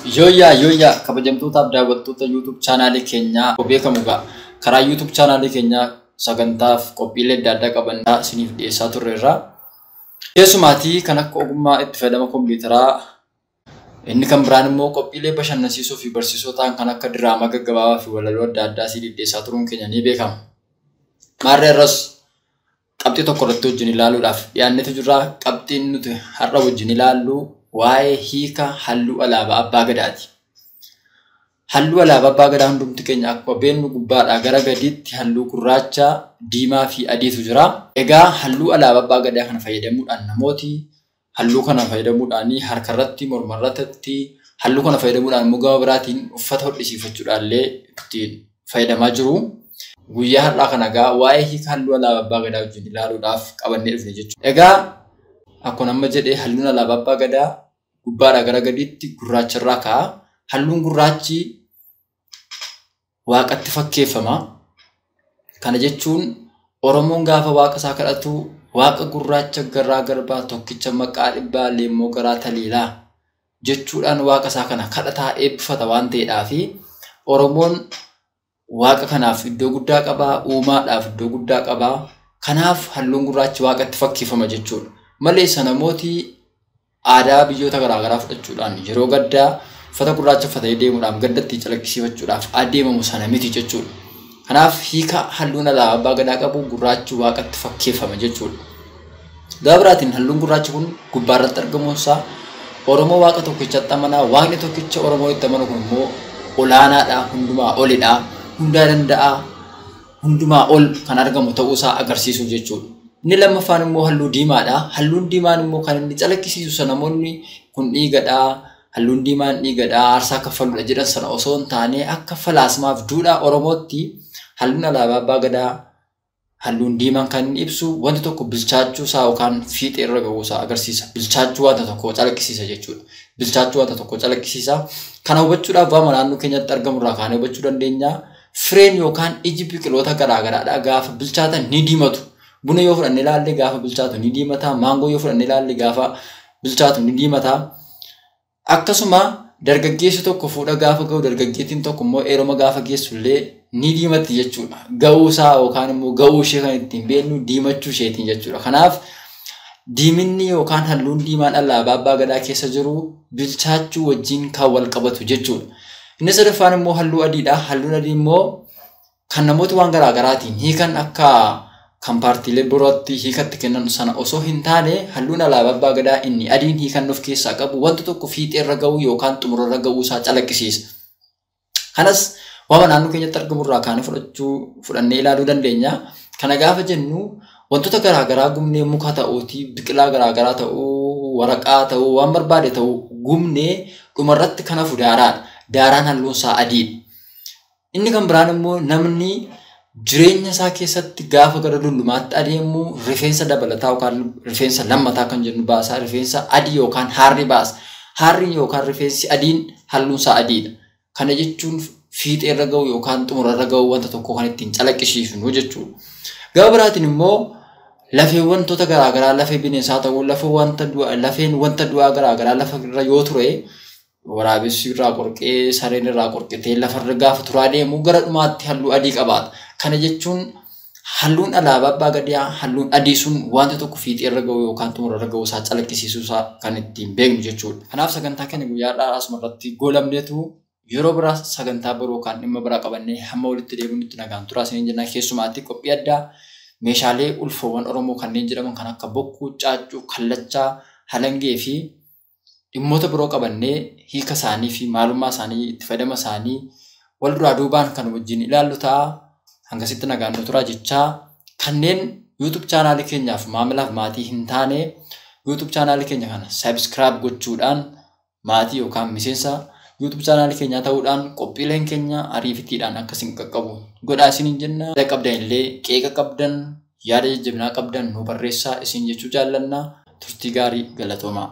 Yooyyaa kabajamtootaaf daawwattoota YouTube chaanaalii keenyaa beekamuudha. Karaa YouTube chaanaalii keenyaa sagantaaf qophiilee adda addaa qaban isiniif dhiyeessaa turreerra. Keessumaatii kan akka ogummaa itti fayyadama kompiitaraa inni kan biraan immoo qophiilee bashannansiisoo fi barsiisoo ta'an kan akka diraamaa gaggabaabaa fi walaloo adda addaa isiniif dhiyeessaa turuun keenya ni beekama. Maarree irras qabxii tokko irratti wajjin ilaaluudhaaf dhiyaannetu jira. Qabxiin nuti har'a wajjin ilaallu waa'ee hiika halluu alaabaa abbaa gadaati. Halluu alaabaa abbaa gadaa hundumti keenya akkuma beeknu gubbaadhaa gara gadiitti halluu gurraacha, diimaa fi adiitu jira. Egaa halluu alaabaa abbaa gadaa kana fayyadamuudhaan namooti halluu kana fayyadamuudhaan harka irratti, morma irratti halluu kana fayyadamuudhaan immoo gama biraatiin uffata hodhisiifachuudhaan illee ittiin fayyadamaa jiru. Guyyaa har'aa kana egaa waa'ee hiika halluu alaabaa abbaa gadaa wajjin ilaaluudhaaf qabannee dhufne jechuudha. Egaa akkuma amma jedhee halluun alaabaa abbaa gadaa gubbaadhaa gara gadiitti gurraacha irraa ka'a. Halluun gurraachi waaqatti fakkeeffama. Kana jechuun Oromoon gaafa waaqa isaa kadhatu waaqa gurraacha garaa garbaa tokkicha maqaa dhibbaa leemmoo garaa taliilaa jechuudhaan waaqa isaa kana kadhataa eebbifata waan ta'eedhaaf Oromoon waaqa kanaaf iddoo guddaa qabaa, uumaadhaaf iddoo guddaa qabaa. Kanaaf halluun gurraachi waaqatti fakkeeffama jechuudha. Malee namooti aadaa biyyoota garaagaraa fudhachuudhaan yeroo gaddaa uffata gurraacha uffatanii deemuudhaan gaddatti calaqqisiifachuudhaaf adeemamu sana miti jechuudha. Kanaaf hiika halluun alaabaa abbaa gadaa qabu gurraachi waaqatti fakkeeffama jechuudha. Gama biraatiin halluun gurraachi kun gubbaarratti argamuunsaa Oromoo waaqa tokkichatti amanaa. Waaqni tokkicha Oromoo itti amanu kun immoo olaanaadha, hundumaa olidha, hundaa danda'a, hundumaa ol kan argamu ta'uusaa agarsiisu jechuudha. Inni lammaffaan immoo halluu diimaadha. Halluun diimaan immoo kan inni calaqqisiisu namoonni kun dhiigadha. Halluun diimaan dhiigadha, aarsaa kaffaluudha jedhan sana osoo hin taane akka falaasmaaf duudhaa Oromootti halluun alaabaa abbaa gadaa halluun diimaan kan inni ibsu wanti tokko bilchaachuu isaa yookaan fiixee irra gahuu isaa agarsiisa. Bilchaachuu wanta tokko calaqqisiisa jechuudha. Bilchaachuu wanta tokko calaqqisiisa. Kana hubachuudhaaf waan naannoo keenyatti argamu irraa kaanee hubachuu dandeenya. Fireen yookaan iji biqiloota garaagaraadha gaafa bilchaatan ni diimatu. Buna yoo fudhannee ilaalle gaafa bilchaatu ni diimata. Maangoo yoo fudhannee ilaalle gaafa bilchaatu ni diimata. Akkasuma dargaggeessi tokko fuudha gaafa ga'u dargaggeettiin tokko immoo heeruma gaafa geessu illee ni diimatti jechuudha. Ga'uu isaa yookaan immoo ga'uu ishee kan ittiin beeknu diimachuu isheetiin jechuudha. Kanaaf diiminni yookaan halluun diimaan alaabaa abbaa gadaa keessa jiru bilchaachuu wajjin kan wal qabatu jechuudha. Inni sadaffaan immoo halluu adiidha. Halluun adii immoo kan namooti waan garaagaraatiin hiikan akka kan paartiilee birootti hiikatti kennan sana osoo hin taane halluun alaabaa abbaa gadaa inni adiin hiikan of keessaa qabu wanta tokko fiixee irra ga'uu yookaan xumura irra ga'uu isaa calaqqisiisa. Kanas waan naannoo keenyatti argamu irraa kaanee fudhannee ilaaluu dandeenya. Kana gaafa jennu wantoota garaagaraa gumnee muka ta'uutii, biqilaa garaagaraa ta'uu, waraqaa ta'uu, waan barbaade ta'uu gumnee dhumarratti kan hafu daaraadha. Daaraan halluun isaa adiidha. Inni kan biraan immoo namni jireenya isaa keessatti gaafa gara lullumaatti adeemu rifeensa dabalataa yookaan rifeensa lammataa kan jennu baasa. Rifeensa adii yookaan haarri baasa. Haarri yookaan rifeensi adiin halluun isaa adiidha. Kana jechuun fiixee irra ga'u yookaan xumura irra ga'u wanta tokko kan ittiin calaqqisiisnu jechuudha. Gama biraatiin immoo lafeen wantoota garaagaraa lafee bineensaa ta'uu lafeen wanta du'aa garaagaraa lafa irra yoo ture waraabessi irraa qorqee sareen irraa qorqitee lafarra gaafa turaa deemu gara dhumaatti halluu adii qabaata. Kana jechuun halluun alaabaa abbaa gadaa halluun adii sun wanta tokko fiixee irra ga'u yookaan xumura irra ga'u isaa calaqqisiisuu isaa kan ittiin beeknu jechuudha. Kanaaf sagantaa keenya guyyaadhaa asuma irratti goolabneetu yeroo biraa sagantaa biroo kan dhimma biraa qabannee hamma walitti deebinutti nagaan turaa isiniin jenna. Keessumaatti qophii addaa meeshaalee ulfoowwan Oromoo kanneen jedhaman kan akka bokkuu, caaccuu, kallachaa, halangee fi dhimmoota biroo qabannee hiika isaanii fi maalummaa isaanii itti fayyadama isaanii wal duraa duubaan kan wajjin ilaallu ta'a. Hangasitti nagaan turaa jechaa kanneen YouTube chaanaalii keenyaaf maamilaaf maatii hin taane YouTube chaanaalii keenya kana subscribe gochuudhaan maatii yookaan miseensa YouTube chaanaalii keenyaa ta'uudhaan qophiileen keenya ariifitiidhaan akkasiin qaqqabu godhaa isiniin jenna. Yaada qabdan illee qeeqa qabdan yaada jajjabinaa qabdan nu barreessaa isin jechuu jaallanna. Turtii gaarii galatoomaa.